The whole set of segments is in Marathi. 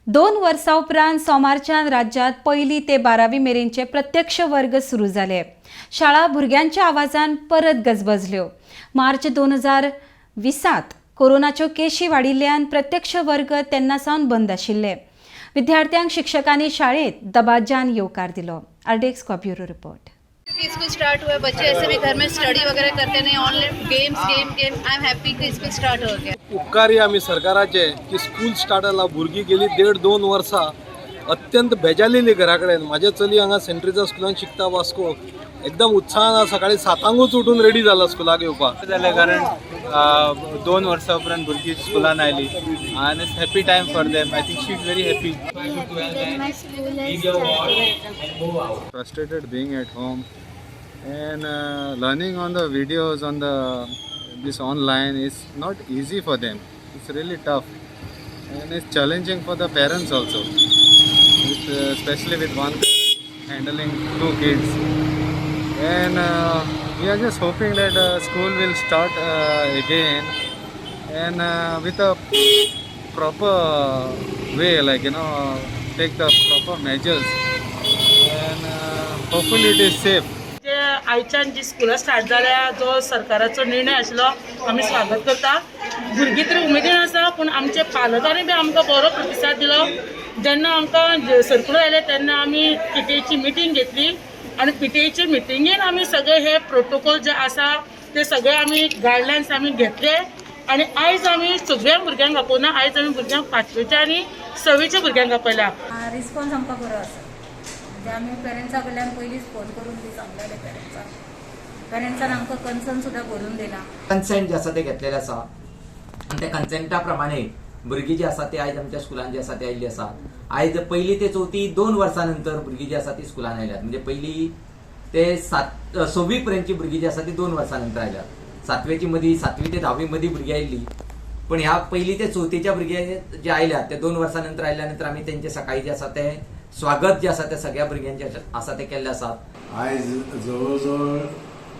2 वर्सां उपरांत सोमारच्यान राज्यात 1ली ते 12वी मेरेनचे प्रत्यक्ष वर्ग सुरू जाले. शाळा भुरग्यांच्या आवाजान परत गजबजल्यो. मार्च 2020त कोरोनाच्यो केशी वाडिल्ल्यान प्रत्यक्ष वर्ग तेन्नासावन बंद आशिल्ले. विद्यार्थ्यांक शिक्षकांनी शाळेत दबाज्यान येवकार दिलो. आरडीएक्स का ब्युरो रिपोर्ट. क्योंकि स्कूल स्टार्ट हुआ है, बच्चे ऐसे भी घर में स्टडी वगैरह करते नहीं, online games game I am happy कि स्कूल स्टार्ट हो गया. उपकारी आमी सरकाराचे की स्कूल स्टार्ट जाला. भुरगीं गेली 1.5-2 वर्सां अत्यंत बेजारलेली घरा कडेन. म्हाजे चली हांगा सेंट ट्रेजा स्कुलान शिकता वास्को. एकदम उत्साहान सकाळी 7ंकूच उठून रेडी जाला स्कुलाक येवपाक. जालें कारण 2 वर्सां उपरांत भुरगीं स्कुलान आयलीं आनी happy time for them. I think she is very happy. Frustrated being at home and learning on the videos on this online is not easy for them. It's really tough and it's challenging for the parents also, especially with one parent handling 2 kids. And we are just hoping that school will start again and with a proper way, like take the proper measures and hopefully it is safe. जे आयच्यान जी स्कुलां स्टार्ट जाल्या जो सरकाराचो निर्णय आशिल्लो आमी स्वागत करता. भुरगीं तरी उमेदीन आसा, पूण आमचे पालकांनी बी आमकां बरो प्रतिसाद दिलो. जेन्ना आमकां सर्कुलर आयले तेन्ना आमी पीटीएची मिटींग घेतली आनी पीटीएची मिटींगेन आमी सगळे हे प्रोटोकॉल जे आसा ते सगळे आमी गायडलायन्स आमी घेतले आनी आयज आमी सगळ्या भुरग्यांक आपयना. आयज आमी भुरग्यांक 5वेच्या आनी 6वेच्या भुरग्यांक आपयल्या. रिस्पॉन्स आमकां बरो आसा. म्हणजे आमी पेरंट्सा कडल्यान पयलींच फोन करून बी सांगलेले पेरंट्सान आमकां कन्सर्न सुद्दां बरोवन दिला. कन्सेंट जे आसा ते घेतलेले आसा आनी त्या कन्सेंटा प्रमाणे भुरगीं जी आसा ती आयज आमच्या स्कुलान जी आसा ती आयिल्ली आसा. आयज 1ली ते 4थी 2 वर्सां नंतर भुरगीं जी आसा ती स्कुलान आयल्यात. म्हणजे 1ली ते 6वी पर्यंतची भुरगीं जी आसा ती 2 वर्सां नंतर आयल्यात. 7वेची मदीं 7वी ते 10वी मदीं भुरगीं आयिल्ली, पण ह्या 1ली ते 4थीच्या भुरगे जे आयल्यात ते 2 वर्सां नंतर आयल्या नंतर आमी तेंचे सकाळी जे आसा ते स्वागत जे आसा ते सगळ्या भुरग्यांचे आसा ते केल्ले आसात. आयज जवळजवळ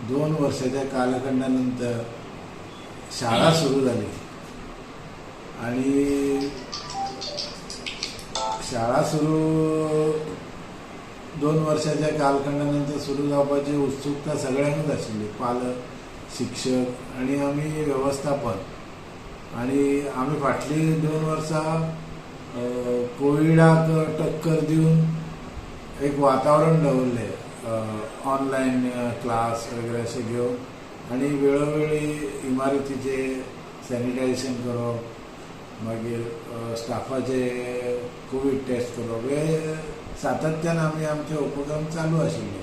2 वर्साच्या कालखंडानंतर शाळा सुरू झाली आणि शाळा सुरू 2 वर्साच्या कालखंडानंतर सुरू जावपाची उत्सुकता सगळ्यांकूच आशिल्ली. पालक, शिक्षक आणि आमी व्यवस्थापन. आणि आमी फाटली 2 वर्सां कोविडाक टक्कर दिवन एक वातावरण दवरले ऑनलायन क्लास वगैरे अशें घेवन आनी वेळोवेळी इमारतीचे सॅनिटायझेशन करप, मागीर स्टाफाचे कोवीड टेस्ट करप, हे सातत्यान आमी आमचे उपक्रम चालू आशिल्ले.